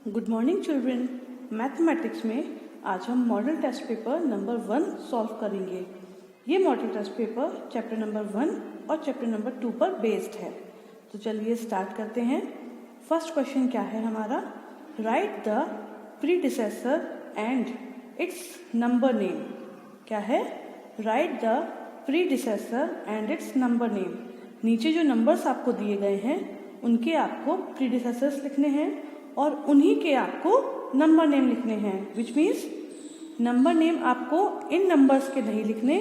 Good morning children. Mathematics में आज हम model test paper number 1 solve करेंगे। ये model test paper chapter number 1 और चैप्टर नंबर 2 पर बेस्ड है। तो चलिए स्टार्ट करते हैं। फर्स्ट क्वेश्चन क्या है हमारा, right the predecessor and it's number name. क्या है, write the predecessor and it's number name. नीचे जो नंबर्स आपको दिए गए हैं उनके आपको प्रीडिसेसर्स लिखने हैं और उन्हीं के आपको नंबर नेम लिखने हैं, विच मीन्स नंबर नेम आपको इन नंबर्स के नहीं लिखने,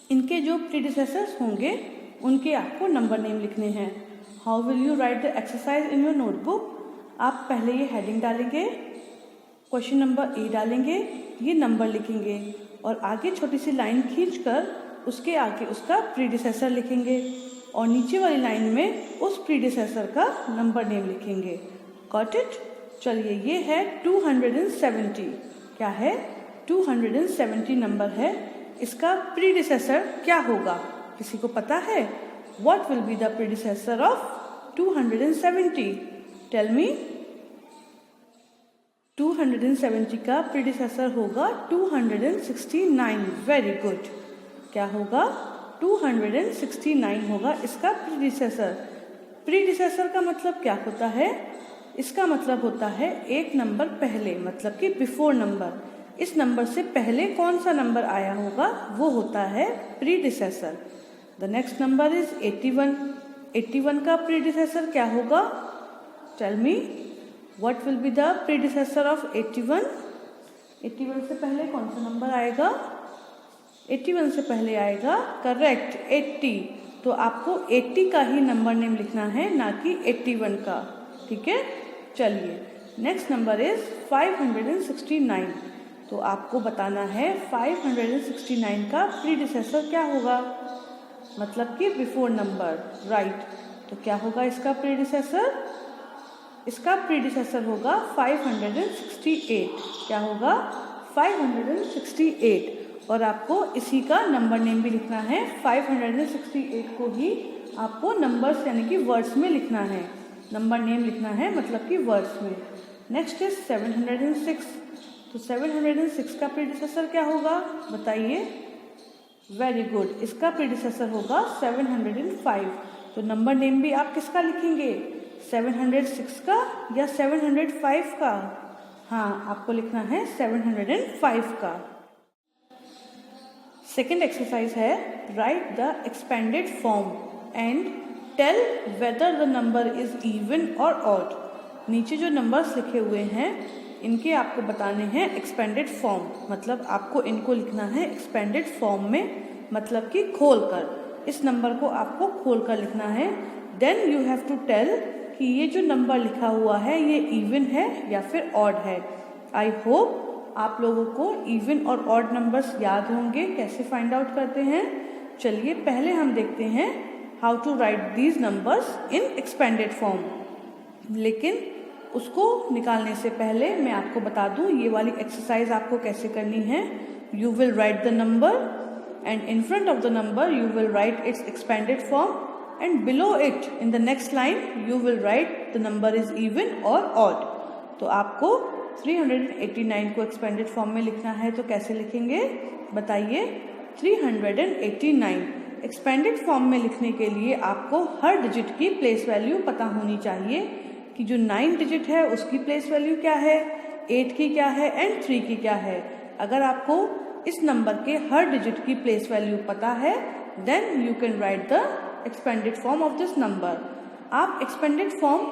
इनके जो प्रीडिसेसर्स होंगे उनके आपको नंबर नेम लिखने हैं। How will you right the exercise in your notebook. आप पहले ये हेडिंग डालेंगे, क्वेश्चन नंबर ए डालेंगे, ये नंबर लिखेंगे और आगे छोटी सी लाइन खींचकर उसके आगे उसका प्रीडिसेसर लिखेंगे और नीचे वाली लाइन में उस प्रीडिसेसर का नंबर नेम लिखेंगे। Got it. चलिए, ये है 270। क्या है, 270 नंबर है। इसका प्रीडिसेसर क्या होगा, किसी को पता है? What will be the predecessor of 270? Tell me. 270 का प्रीडिसेसर होगा 269। Very good. क्या होगा, 269 होगा इसका प्रीडिसेसर। प्रीडिसेसर का मतलब क्या होता है? इसका मतलब होता है एक नंबर पहले, मतलब कि बिफोर नंबर। इस नंबर से पहले कौन सा नंबर आया होगा वो होता है predecessor. The next number is 81। 81 का प्रीडिसेसर क्या होगा? Tell me, what will be the predecessor of 81? 81 से पहले कौन सा नंबर आएगा? 81 से पहले आएगा, करेक्ट, 80। तो आपको 80 का ही नंबर नेम लिखना है, ना कि 81 का। ठीक है। चलिए, नेक्स्ट नंबर इज 569। तो आपको बताना है 569 का प्रीडिसेसर क्या होगा, मतलब कि बिफोर नंबर, राइट। तो क्या होगा इसका प्रीडिसेसर? इसका प्रीडिसेसर होगा 568। क्या होगा? 568। और आपको इसी का नंबर नेम भी लिखना है। 568 को ही आपको नंबर्स यानी कि वर्ड्स में लिखना है, नंबर नेम लिखना है मतलब कि वर्ड्स में। Next is 706। तो 706 का प्रीडिसेसर क्या होगा, बताइए। वेरी गुड, इसका प्रीडिसेसर होगा 705। तो नंबर नेम भी आप किसका लिखेंगे, 706 का या 705 का? हाँ, आपको लिखना है 705 का। सेकेंड एक्सरसाइज है, write the expanded form and tell whether the number is even और ऑड। नीचे जो नंबर्स लिखे हुए हैं इनके आपको बताने हैं एक्सपेंडेड फॉर्म, मतलब आपको इनको लिखना है एक्सपेंडेड फॉर्म में, मतलब कि खोलकर। इस नंबर को आपको खोलकर लिखना है। Then you have to tell कि ये जो नंबर लिखा हुआ है ये इवन है या फिर ऑड है। आई होप आप लोगों को इवन और ऑड नंबर्स याद होंगे। कैसे फाइंड आउट करते हैं, चलिए पहले हम देखते हैं how to write these numbers in expanded form. लेकिन उसको निकालने से पहले मैं आपको बता दूं ये वाली एक्सरसाइज आपको कैसे करनी है। You will write the number and in front of the number you will write it's expanded form and below it in the next line you will write the number is even और odd. तो आपको 389 को expanded form में लिखना है, तो कैसे लिखेंगे बताइए। 389 एक्सपेंडेड फॉर्म में लिखने के लिए आपको हर डिजिट की प्लेस वैल्यू पता होनी चाहिए कि जो 9 डिजिट है उसकी प्लेस वैल्यू क्या है, 8 की क्या है एंड 3 की क्या है। अगर आपको इस नंबर के हर डिजिट की प्लेस वैल्यू पता है then you can write the expanded form of this number. आप एक्सपेंडेड फॉर्म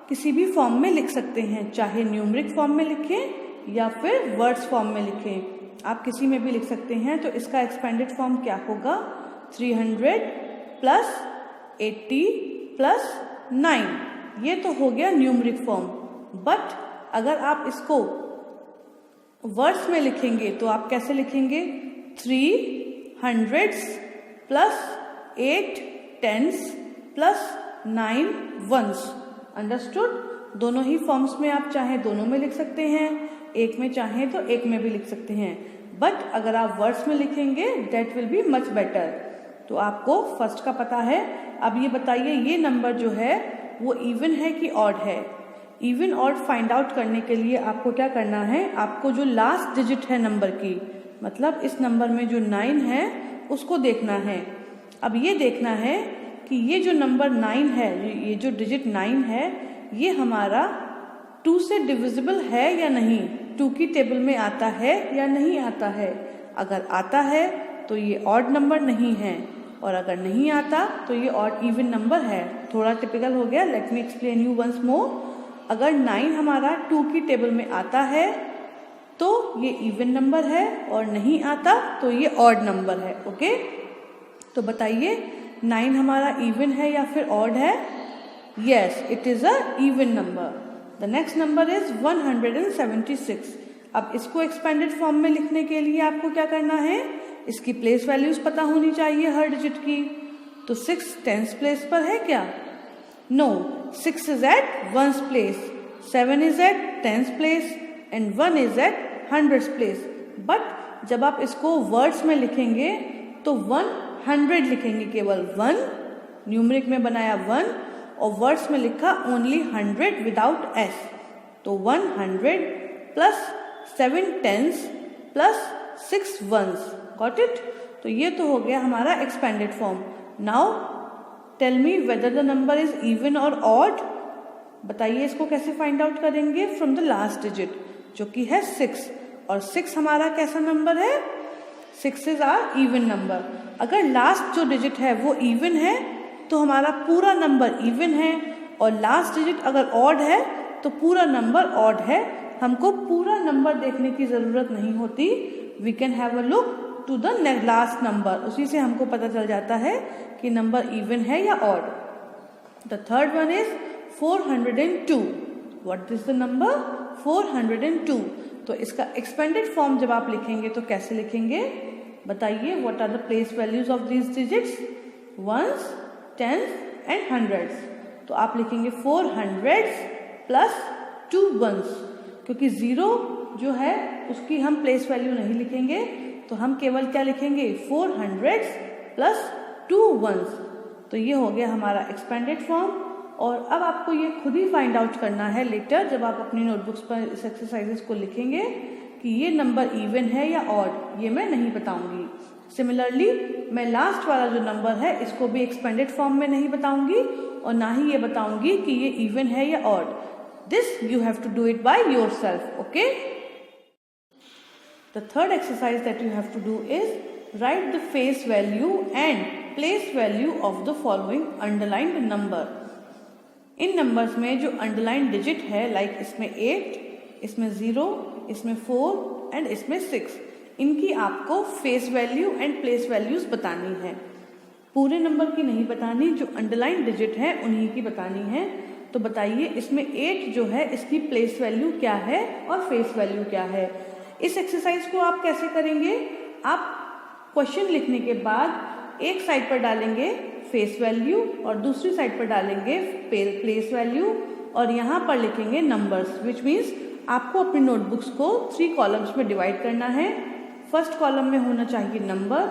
किसी भी फॉर्म में लिख सकते हैं, चाहे न्यूमरिक फॉर्म में लिखें या फिर वर्ड्स फॉर्म में लिखें, आप किसी में भी लिख सकते हैं। तो इसका एक्सपेंडेड फॉर्म क्या होगा, 300 प्लस 80 प्लस 9। ये तो हो गया न्यूमरिक फॉर्म। बट अगर आप इसको वर्ड्स में लिखेंगे तो आप कैसे लिखेंगे, 3 hundreds plus 8 tens plus 9 ones। Understood. दोनों ही फॉर्म्स में आप चाहे दोनों में लिख सकते हैं, एक में चाहे तो एक में भी लिख सकते हैं। बट अगर आप वर्ड्स में लिखेंगे that will be much better. तो आपको फर्स्ट का पता है। अब ये बताइए ये नंबर जो है वो इवन है कि ऑड है? इवन ऑड फाइंड आउट करने के लिए आपको क्या करना है, आपको जो लास्ट डिजिट है नंबर की, मतलब इस नंबर में जो 9 है उसको देखना है। अब ये देखना है कि ये जो नंबर 9 है, ये जो डिजिट 9 है, ये हमारा 2 से डिविजिबल है या नहीं, 2 की टेबल में आता है या नहीं आता है। अगर आता है तो ये ऑड नंबर नहीं है, और अगर नहीं आता तो ये ऑड इवन नंबर है। थोड़ा टिपिकल हो गया, let me explain you once more. अगर 9 हमारा 2 की टेबल में आता है तो ये इवन नंबर है, और नहीं आता तो ये ऑड नंबर है। ओके, तो बताइए 9 हमारा इवन है या फिर ऑड है? Yes, it is a even number. The next number is 176। अब इसको एक्सपेंडेड फॉर्म में लिखने के लिए आपको क्या करना है, इसकी प्लेस वैल्यूज पता होनी चाहिए हर डिजिट की। तो 6 10th प्लेस पर है क्या? No, 6 is at 1st place, 7 is at 10th place and 1 is at 100th place. But जब आप इसको वर्ड्स में लिखेंगे तो 100 लिखेंगे, केवल 1, न्यूमरिक में बनाया 1 और वर्ड्स में लिखा ओनली 100 विदाउट एस। तो 100 plus 7 10s plus 6 1s, got it? तो ये तो हो गया हमारा expanded form. Now tell me whether the number is even और ऑड। बताइए इसको कैसे फाइंड आउट करेंगे? फ्रॉम द लास्ट डिजिट जो कि है 6, और 6 हमारा कैसा नंबर है? 6 इज आवर इवन नंबर। अगर लास्ट जो डिजिट है वो इवन है तो हमारा पूरा नंबर इवन है, और लास्ट डिजिट अगर ऑड है तो पूरा नंबर ऑड है। हमको पूरा नंबर देखने की जरूरत नहीं होती, we can have a look to the last number, उसी से हमको पता चल जाता है कि नंबर इवन है या odd. The third one is 402। What is the number? 402। तो इसका एक्सपेंडेड फॉर्म जब आप लिखेंगे तो कैसे लिखेंगे? बताइए, what are the place values of these digits? 1s 10s and 100s। तो आप लिखेंगे 400s प्लस 2 1s, क्योंकि 0 जो है उसकी हम प्लेस वैल्यू नहीं लिखेंगे, तो हम केवल क्या लिखेंगे? 400s plus 2 1s। तो ये हो गया हमारा एक्सपेंडेड फॉर्म। और अब आपको ये खुद ही फाइंड आउट करना है लेटर, जब आप अपनी नोटबुक्स पर इस एक्सरसाइजेस को लिखेंगे कि ये नंबर इवन है या ऑड, ये मैं नहीं बताऊंगी। सिमिलरली मैं लास्ट वाला जो नंबर है इसको भी एक्सपेंडेड फॉर्म में नहीं बताऊंगी, और ना ही ये बताऊंगी कि ये इवन है या odd. This you have to do it by yourself, okay? The third exercise that you have to do is write the face value and place value of the following underlined number. इन numbers में जो underline digit है, like इसमें 8, इसमें 0, इसमें 4 and इसमें 6, इनकी आपको face value and place values बतानी है। पूरे नंबर की नहीं बतानी, जो अंडरलाइन डिजिट है उन्हीं की बतानी है। तो बताइए इसमें 8 जो है इसकी प्लेस वैल्यू क्या है और फेस वैल्यू क्या है? इस एक्सरसाइज को आप कैसे करेंगे? आप क्वेश्चन लिखने के बाद एक साइड पर डालेंगे फेस वैल्यू और दूसरी साइड पर डालेंगे प्लेस वैल्यू, और यहाँ पर लिखेंगे नंबर्स, विच मीन्स आपको अपनी नोटबुक्स को 3 कॉलम्स में डिवाइड करना है। फर्स्ट कॉलम में होना चाहिए नंबर,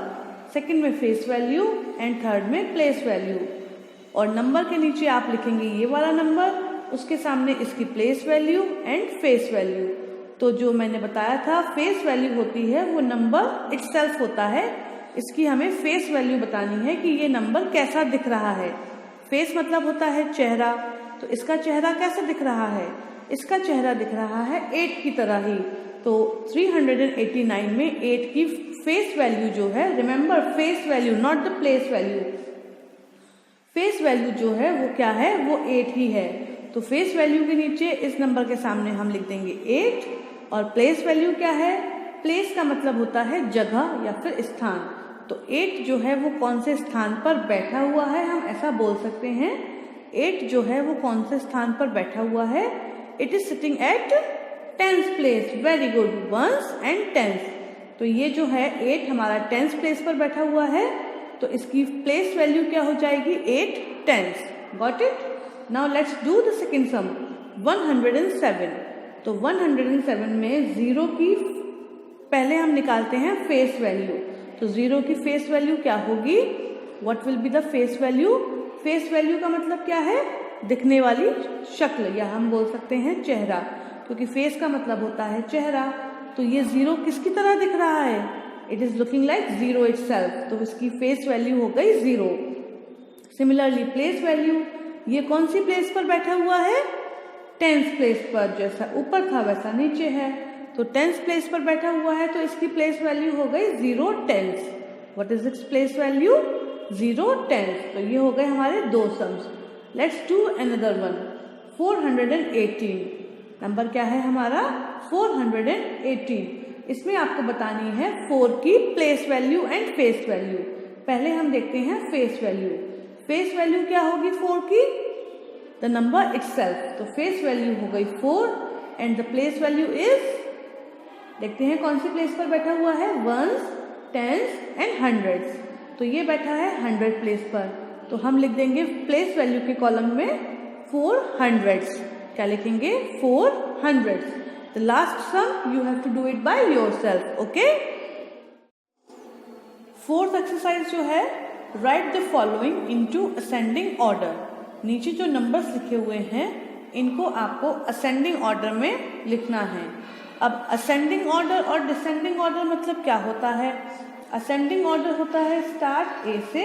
सेकंड में फेस वैल्यू एंड थर्ड में प्लेस वैल्यू। और नंबर के नीचे आप लिखेंगे ये वाला नंबर, उसके सामने इसकी place value and face value. तो जो मैंने बताया था फेस वैल्यू होती है वो नंबर इटसेल्फ होता है, इसकी हमें फेस वैल्यू बतानी है कि ये नंबर कैसा दिख रहा है। फेस मतलब होता है चेहरा, तो इसका चेहरा कैसा दिख रहा है? इसका चेहरा दिख रहा है 8 की तरह ही। तो 389 में 8 की फेस वैल्यू जो है, remember face value not the place value, face value जो है वो क्या है? वो 8 ही है। तो फेस वैल्यू के नीचे इस नंबर के सामने हम लिख देंगे 8, और प्लेस वैल्यू क्या है? प्लेस का मतलब होता है जगह या फिर स्थान। तो 8 जो है वो कौन से स्थान पर बैठा हुआ है, हम ऐसा बोल सकते हैं। 8 जो है वो कौन से स्थान पर बैठा हुआ है? It is sitting at 10th place. Very good, 1s and 10th। तो ये जो है 8 हमारा 10th प्लेस पर बैठा हुआ है, तो इसकी प्लेस वैल्यू क्या हो जाएगी? 8 10s। Got it? Now let's do the second सम, 107। तो 107 में 0 की पहले हम निकालते हैं फेस वैल्यू। तो 0 की फेस वैल्यू क्या होगी? What will be the face value? Face value का मतलब क्या है? दिखने वाली शक्ल, या हम बोल सकते हैं चेहरा, क्योंकि फेस का मतलब होता है चेहरा। तो ये 0 किसकी तरह दिख रहा है? It is looking like 0 itself, तो इसकी फेस वैल्यू हो गई 0। सिमिलरली प्लेस वैल्यू, ये कौन सी प्लेस पर बैठा हुआ है? 10th प्लेस पर, जैसा ऊपर था वैसा नीचे है, तो 10th प्लेस पर बैठा हुआ है, तो इसकी प्लेस वैल्यू हो गई 0 10th। What is its place value? 0 10th। तो ये हो गए हमारे दो sums. Let's do another one. 418 number क्या है हमारा? 418। इसमें आपको बतानी है 4 की place value and face value. पहले हम देखते हैं फेस वैल्यू। फेस वैल्यू क्या होगी 4 की? The number itself. तो फेस वैल्यू हो गई 4 and the place value is, देखते हैं कौन सी प्लेस पर बैठा हुआ है? 1s, 10s and 100s। तो ये बैठा है 100 प्लेस पर, तो हम लिख देंगे प्लेस वैल्यू के कॉलम में 400s। क्या लिखेंगे? 400s। The last sum you have to do it by yourself, okay. Fourth exercise जो है, write the following into ascending order. नीचे जो नंबर्स लिखे हुए हैं इनको आपको असेंडिंग ऑर्डर में लिखना है। अब असेंडिंग ऑर्डर और डिसेंडिंग ऑर्डर मतलब क्या होता है? असेंडिंग ऑर्डर होता है स्टार्ट ए से,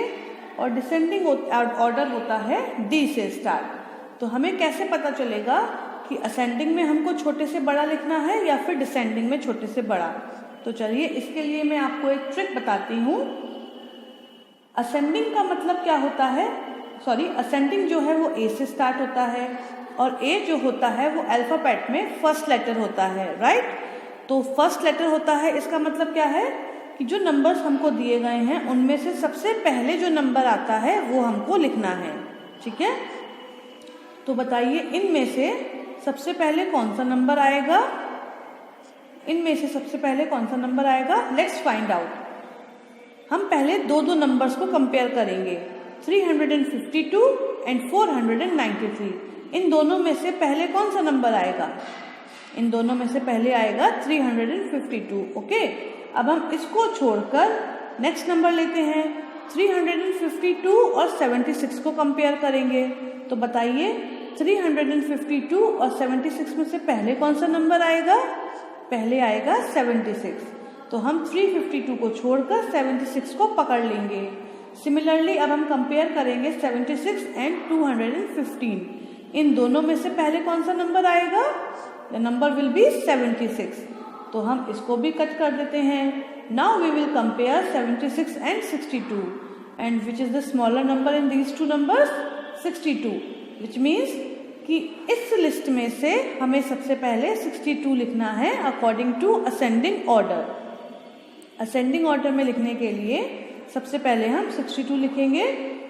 और डिसेंडिंग ऑर्डर होता है डी से स्टार्ट। तो हमें कैसे पता चलेगा कि असेंडिंग में हमको छोटे से बड़ा लिखना है या फिर डिसेंडिंग में छोटे से बड़ा? तो चलिए इसके लिए मैं आपको एक ट्रिक बताती हूँ। असेंडिंग का मतलब क्या होता है? असेंडिंग जो है वो ए से स्टार्ट होता है, और ए जो होता है वो अल्फाबेट में फर्स्ट लेटर होता है, राइट। तो फर्स्ट लेटर होता है, इसका मतलब क्या है कि जो नंबर्स हमको दिए गए हैं उनमें से सबसे पहले जो नंबर आता है वो हमको लिखना है, ठीक है। तो बताइए इनमें से सबसे पहले कौन सा नंबर आएगा? इनमें से सबसे पहले कौन सा नंबर आएगा? Let's find out. हम पहले दो नंबर्स को कंपेयर करेंगे, 352 एंड 493। इन दोनों में से पहले कौन सा नंबर आएगा? इन दोनों में से पहले आएगा 352, ओके। अब हम इसको छोड़कर नेक्स्ट नंबर लेते हैं, 352 और 76 को कंपेयर करेंगे। तो बताइए 352 और 76 में से पहले कौन सा नंबर आएगा? पहले आएगा 76। तो हम 352 को छोड़कर 76 को पकड़ लेंगे। सिमिलरली अब हम कंपेयर करेंगे 76 एंड 215। इन दोनों में से पहले कौन सा नंबर आएगा? The number will be 76। तो हम इसको भी कट कर देते हैं। Now we will compare 76 and 62, and which is the smaller number in these two numbers? 62, विच मीन्स कि इस लिस्ट में से हमें सबसे पहले 62 लिखना है according to ascending order. Ascending order में लिखने के लिए सबसे पहले हम 62 लिखेंगे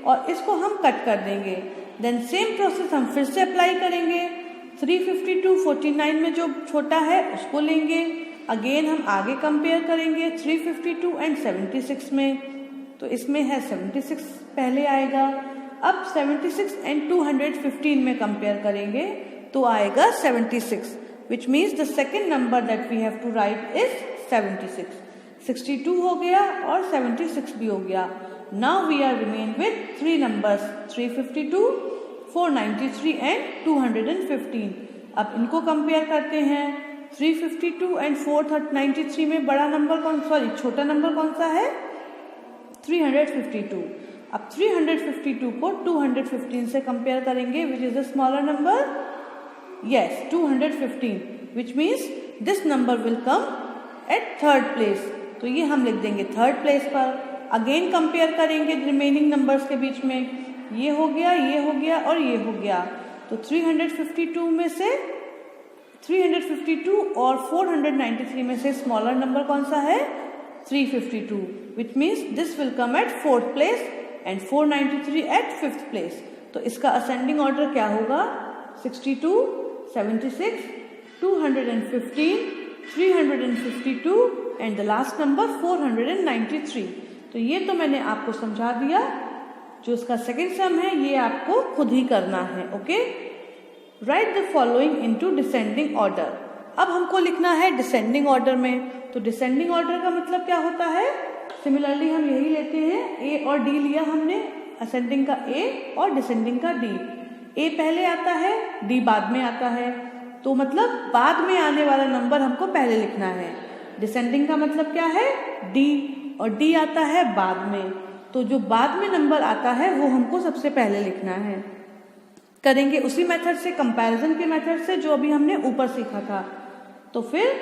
और इसको हम कट कर देंगे। देन सेम प्रोसेस हम फिर से अप्लाई करेंगे। 352 49 में जो छोटा है उसको लेंगे। अगेन हम आगे कंपेयर करेंगे 352 एंड 76 में, तो इसमें है 76 पहले आएगा। अब 76 एंड 215 में कंपेयर करेंगे तो आएगा 76, which means the second number that we have to write is 76। 62 हो गया और 76 भी हो गया। Now we are remain with 3 numbers, 352, 493 and 215। अब इनको कंपेयर करते हैं। 352 एंड 493 में बड़ा नंबर छोटा नंबर कौन सा है? 352। अब 352 को 215 से कंपेयर करेंगे, which is the smaller number? Yes, 215, which means this number will come at third place. तो ये हम लिख देंगे थर्ड प्लेस पर। अगेन कंपेयर करेंगे रिमेनिंग नंबर्स के बीच में, ये हो गया, ये हो गया और ये हो गया। तो 352 में से 352 और 493 में से स्मॉलर नंबर कौन सा है? 352, which means this will come at fourth place and 493 at fifth place. तो इसका असेंडिंग ऑर्डर क्या होगा? 62, 76, 215, 352 एंड द लास्ट नंबर 493। तो ये तो मैंने आपको समझा दिया। जो इसका सेकेंड सम है ये आपको खुद ही करना है, okay. Right the following into descending order. अब हमको लिखना है डिसेंडिंग ऑर्डर में। तो डिसेंडिंग ऑर्डर का मतलब क्या होता है? सिमिलरली हम यही लेते हैं, ए और डी लिया हमने, असेंडिंग का ए और डिसेंडिंग का डी। ए पहले आता है, डी बाद में आता है, तो मतलब बाद में आने वाला नंबर हमको पहले लिखना है। डिसेंडिंग का मतलब क्या है, डी, और डी आता है बाद में, तो जो बाद में नंबर आता है वो हमको सबसे पहले लिखना है। करेंगे उसी मेथड से, कंपैरिजन के मेथड से जो अभी हमने ऊपर सीखा था। तो फिर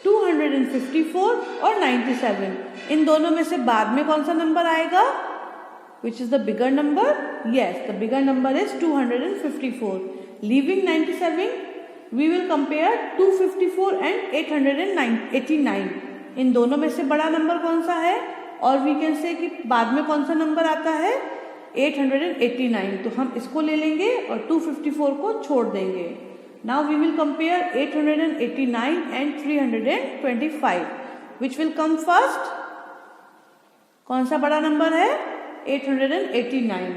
254 और 97, इन दोनों में से बाद में कौन सा नंबर आएगा? Which is the bigger number? Yes, the bigger number is 254. Leaving 97, we will compare 254 and 889. इन दोनों में से बड़ा नंबर कौन सा है? और we can say कि बाद में कौन सा नंबर आता है? 889. तो हम इसको ले लेंगे और 254 को छोड़ देंगे। Now we will compare 889 and 325. Which will come first? कौन सा बड़ा नंबर है? 889।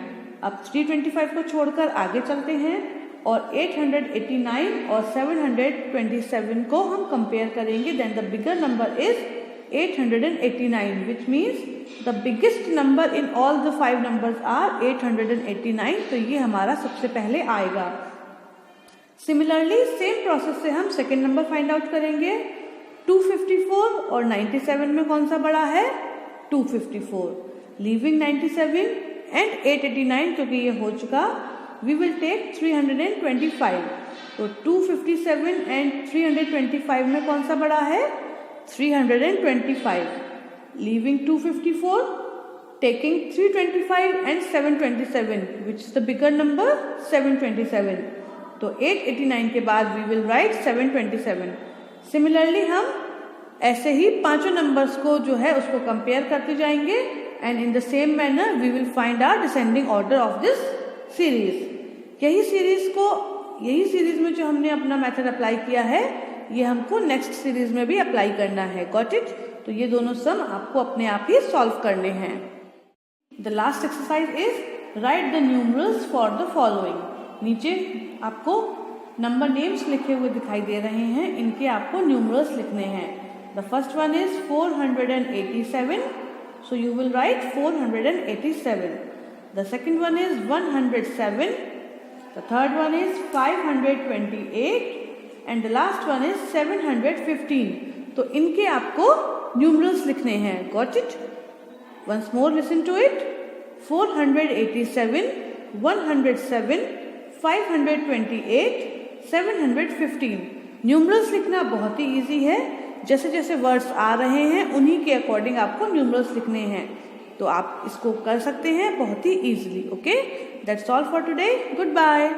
अब 325 को छोड़कर आगे चलते हैं और 889 और 727 को हम कंपेयर करेंगे। Then the bigger number is 889, which means the biggest number in all the 5 numbers are 889। तो ये हमारा सबसे पहले आएगा। सिमिलरली सेम प्रोसेस से हम सेकेंड नंबर फाइंड आउट करेंगे। 254 और 97 में कौन सा बड़ा है? 254। लीविंग 97 एंड 889, क्योंकि ये हो चुका, वी विल टेक 325। तो 257 एंड 325 में कौन सा बड़ा है? 325। Leaving 254, taking 325 and 727, which is the bigger number 727। तो 889 के बाद वी विल राइट 727। सिमिलरली हम ऐसे ही पांचों नंबर्स को जो है उसको कंपेयर करते जाएंगे and in the same manner we will find our descending order of this series. यही सीरीज में जो हमने अपना मेथड अप्लाई किया है, ये हमको नेक्स्ट सीरीज में भी अप्लाई करना है। Got it? तो ये दोनों सम आपको अपने आप ही सॉल्व करने हैं। The last exercise is write the numerals for the following. नीचे आपको नंबर नेम्स लिखे हुए दिखाई दे रहे हैं, इनके आपको न्यूमरल्स लिखने हैं। The first one is 487, so you will write 487. The second one is 107. The third one is 528 and the last one is 715. तो इनके आपको न्यूमरल्स लिखने हैं। Got it? Once more listen to it. 487, 107, 528, 715। Numerals लिखना बहुत ही easy है। जैसे जैसे वर्ड्स आ रहे हैं उन्हीं के अकॉर्डिंग आपको न्यूमरल्स लिखने हैं, तो आप इसको कर सकते हैं बहुत ही easily. Okay, that's all for today. Good bye.